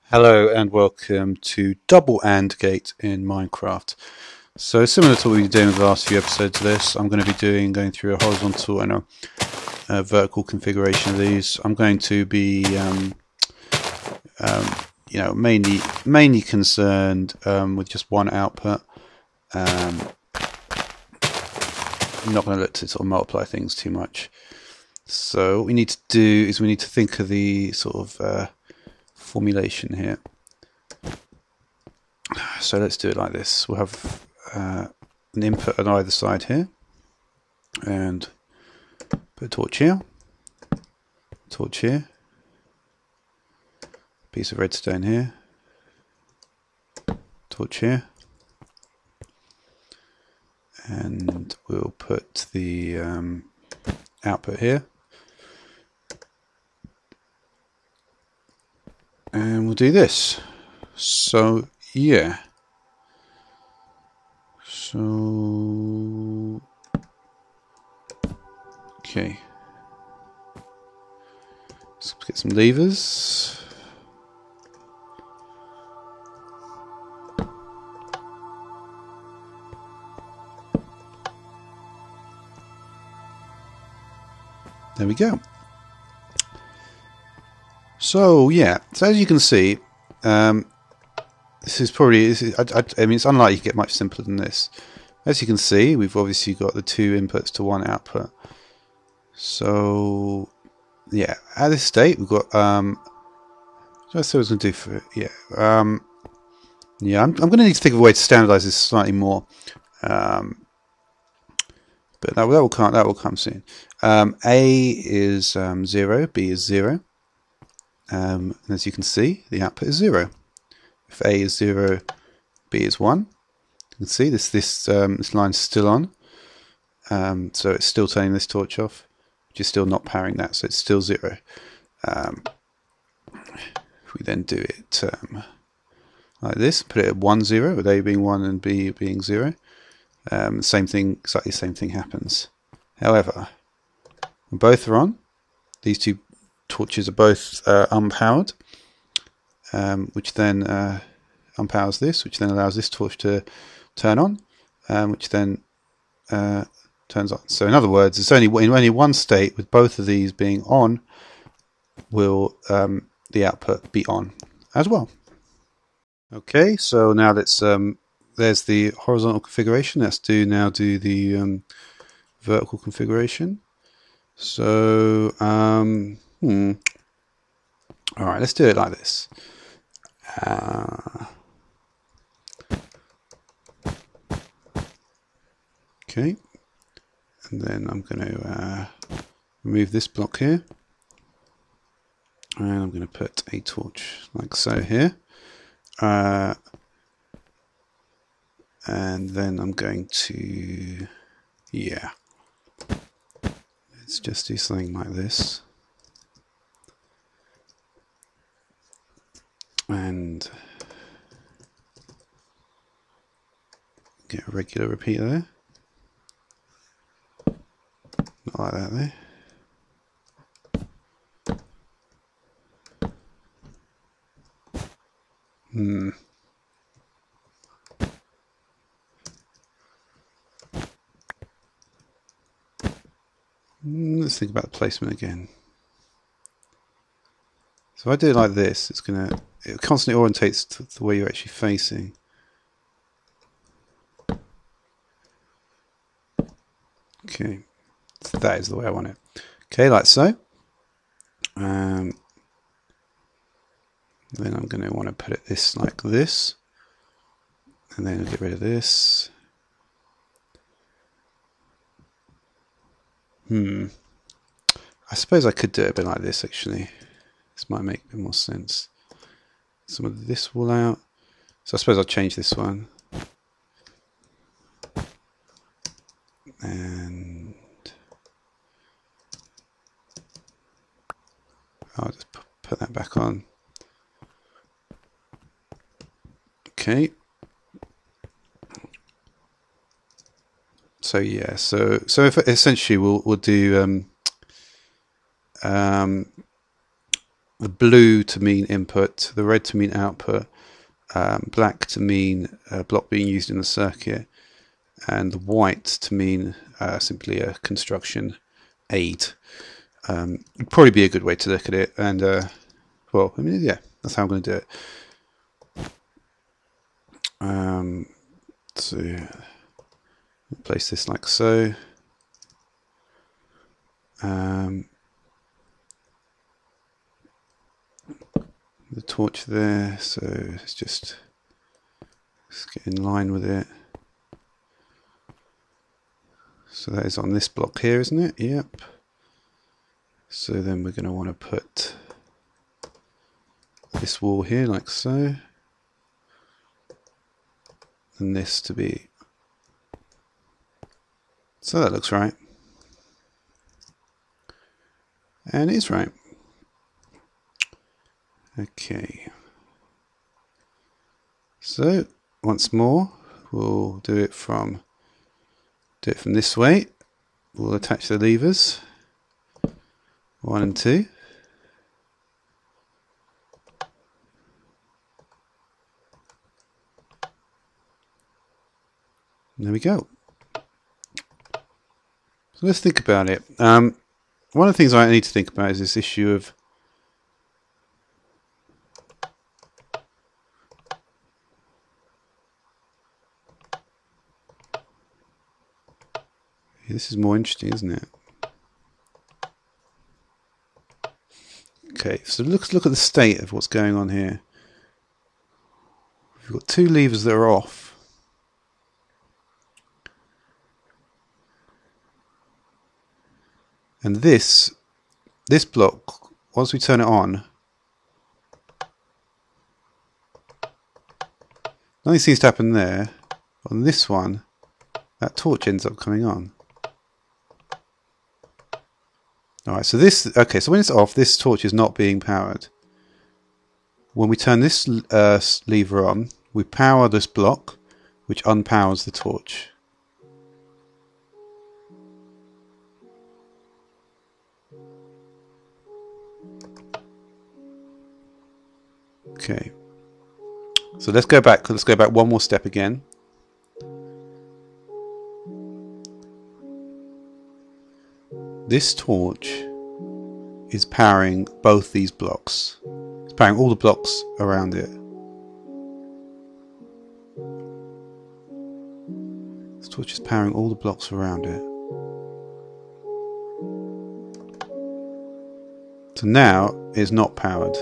Hello and welcome to Double AND Gate in Minecraft. So similar to what we've been doing in the last few episodes of this, I'm going to be going through a horizontal and a vertical configuration of these. I'm going to be, mainly concerned with just one output. I'm not going to look to sort of multiply things too much. So what we need to do is we need to think of the sort of formulation here. So let's do it like this. We'll have an input on either side here, and put a torch here, piece of redstone here, torch here, and we'll put the output here, and we'll do this. So yeah. So okay. Let's get some levers. There we go. So yeah, so as you can see, this is probably, I mean, it's unlikely to get much simpler than this. As you can see, we've obviously got the two inputs to one output. So yeah, at this state we've got what I was going to do for it. Yeah, I'm going to need to think of a way to standardize this slightly more. But that will come soon. A is 0, B is 0. And as you can see, the output is 0. If A is 0, B is 1. You can see this line's still on. So it's still turning this torch off, which is still not powering that, so it's still 0. If we then do it like this, put it at 1, 0, with A being 1 and B being 0, exactly the same thing happens. However, when both are on, these two torches are both unpowered, which then unpowers this, which then allows this torch to turn on, which then turns on. So in other words, it's only in only one state, with both of these being on, will the output be on as well. Okay, so now let's there's the horizontal configuration. Let's now do the vertical configuration. So all right, let's do it like this. Okay, and then I'm going to remove this block here, and I'm going to put a torch like so here, and then I'm going to, yeah, let's just do something like this, and get a regular repeater there, not like that there. Let's think about the placement again. So if I do it like this, it constantly orientates to the way you're actually facing. Okay, so that is the way I want it. Okay, like so. Then I'm going to want to put it like this, and then I'll get rid of this. I suppose I could do it a bit like this actually. This might make a bit more sense. Some of this will out. So I suppose I'll change this one. And I'll just put that back on. Okay. So yeah, so if essentially we'll do the blue to mean input, the red to mean output, black to mean a block being used in the circuit, and the white to mean simply a construction aid. It'd probably be a good way to look at it, and well, I mean, yeah, that's how I'm going to do it. So place this like so. The torch there, so let's just get in line with it. So that is on this block here, isn't it? Yep. So then we're going to want to put this wall here like so, and this to be, so that looks right, and it is right. Okay, so once more we'll do it from this way. We'll attach the levers 1 and 2. There we go. So let's think about it. One of the things I need to think about is this issue of this is more interesting, isn't it? Okay, so let's look at the state of what's going on here. We've got 2 levers that are off. And this block, once we turn it on, nothing seems to happen there. On this one, that torch ends up coming on. Alright, so this, okay, so when it's off, this torch is not being powered. When we turn this lever on, we power this block, which unpowers the torch. Okay, so let's go back one more step again. This torch is powering both these blocks. It's powering all the blocks around it. This torch is powering all the blocks around it. So now it's not powered.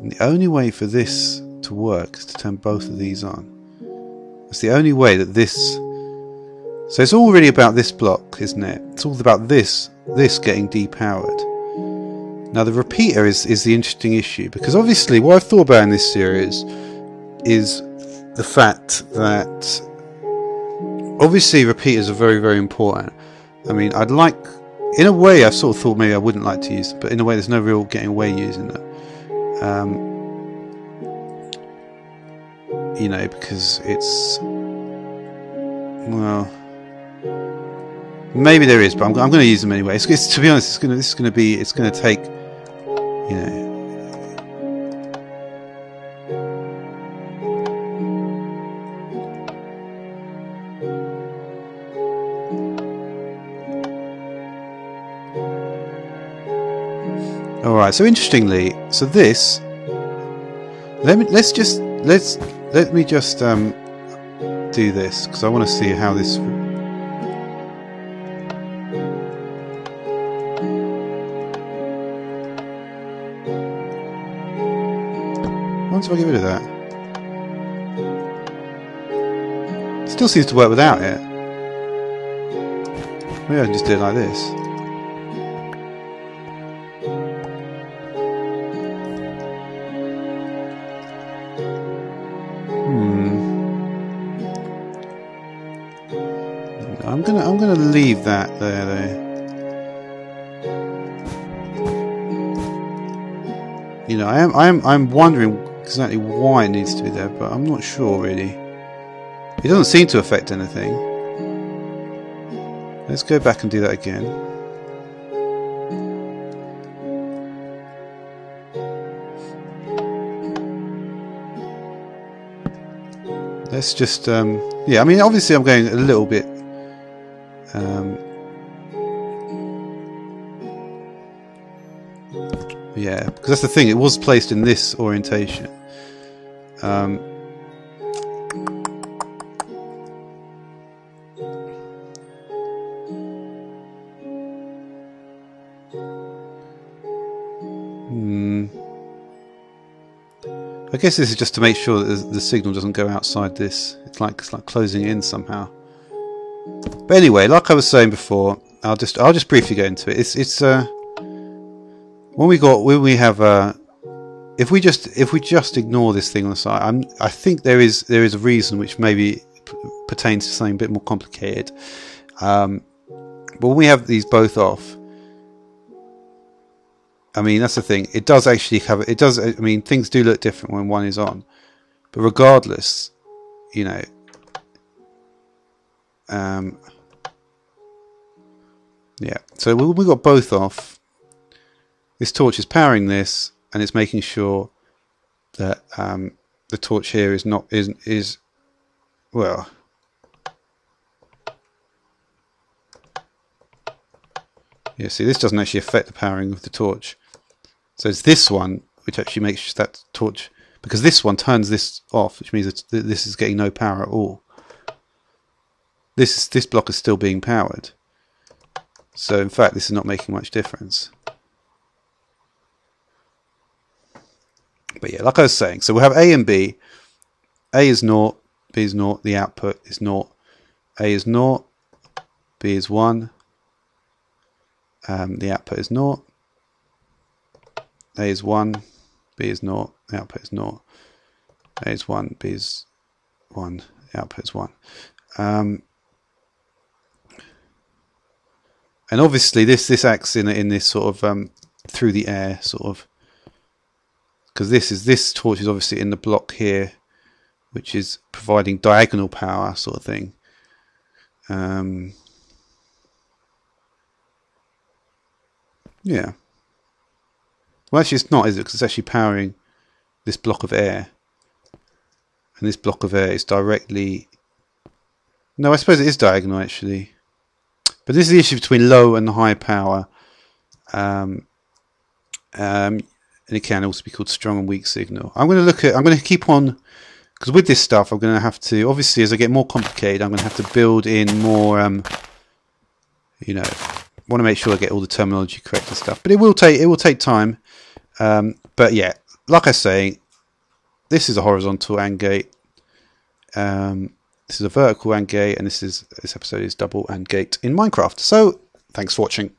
And the only way for this to work is to turn both of these on. It's the only way that this... So it's all really about this block, isn't it? It's all about this getting depowered. Now the repeater is the interesting issue, because obviously what I've thought about in this series is the fact that obviously repeaters are very, very important. I mean, I'd like... In a way, I've sort of thought maybe I wouldn't like to use them, but in a way there's no real getting away using them. You know, because it's, well, maybe there is, but I'm going to use them anyway. It's to be honest, it's going to take, you know. All right. So interestingly, so this, let me just do this, because I want to see how this... Once I get rid of that, it still seems to work without it. Maybe I can just do it like this. I'm gonna leave that there though. You know, I'm wondering exactly why it needs to be there, but I'm not sure really. It doesn't seem to affect anything. Let's go back and do that again. Let's just, yeah, I mean, obviously I'm going a little bit, yeah, because that's the thing, it was placed in this orientation. I guess this is just to make sure that the signal doesn't go outside this. It's like closing in somehow. But anyway, like I was saying before, I'll just briefly go into it. It's when we have if we just ignore this thing on the side, I think there is a reason which maybe pertains to something a bit more complicated. But when we have these both off, I mean, that's the thing. It does actually cover. It does. I mean, things do look different when one is on, but regardless, you know, yeah. So we got both off. This torch is powering this, and it's making sure that the torch here is not is well. Yeah. See, this doesn't actually affect the powering of the torch. So it's this one which actually makes that torch, because this one turns this off, which means that this is getting no power at all. This block is still being powered. So in fact, this is not making much difference. But yeah, like I was saying, so we'll have A and B. A is 0, B is 0, the output is 0. A is 0, B is 1, the output is 0. A is 1, B is 0, the output is 0. A is 1, B is 1, the output is 1. And obviously this acts in this sort of through the air sort of, because this torch is obviously in the block here, which is providing diagonal power sort of thing. Yeah. Well, actually, it's not, is it? Because it's actually powering this block of air, and this block of air is directly. No, I suppose it is diagonal actually, but this is the issue between low and high power, and it can also be called strong and weak signal. I'm going to keep on, because with this stuff, I'm going to have to, obviously, as I get more complicated, I'm going to have to build in more, you know, want to make sure I get all the terminology correct and stuff. But it will take time. But yeah, like I say, this is a horizontal AND gate. This is a vertical AND gate, and this episode is double AND gate in Minecraft. So thanks for watching.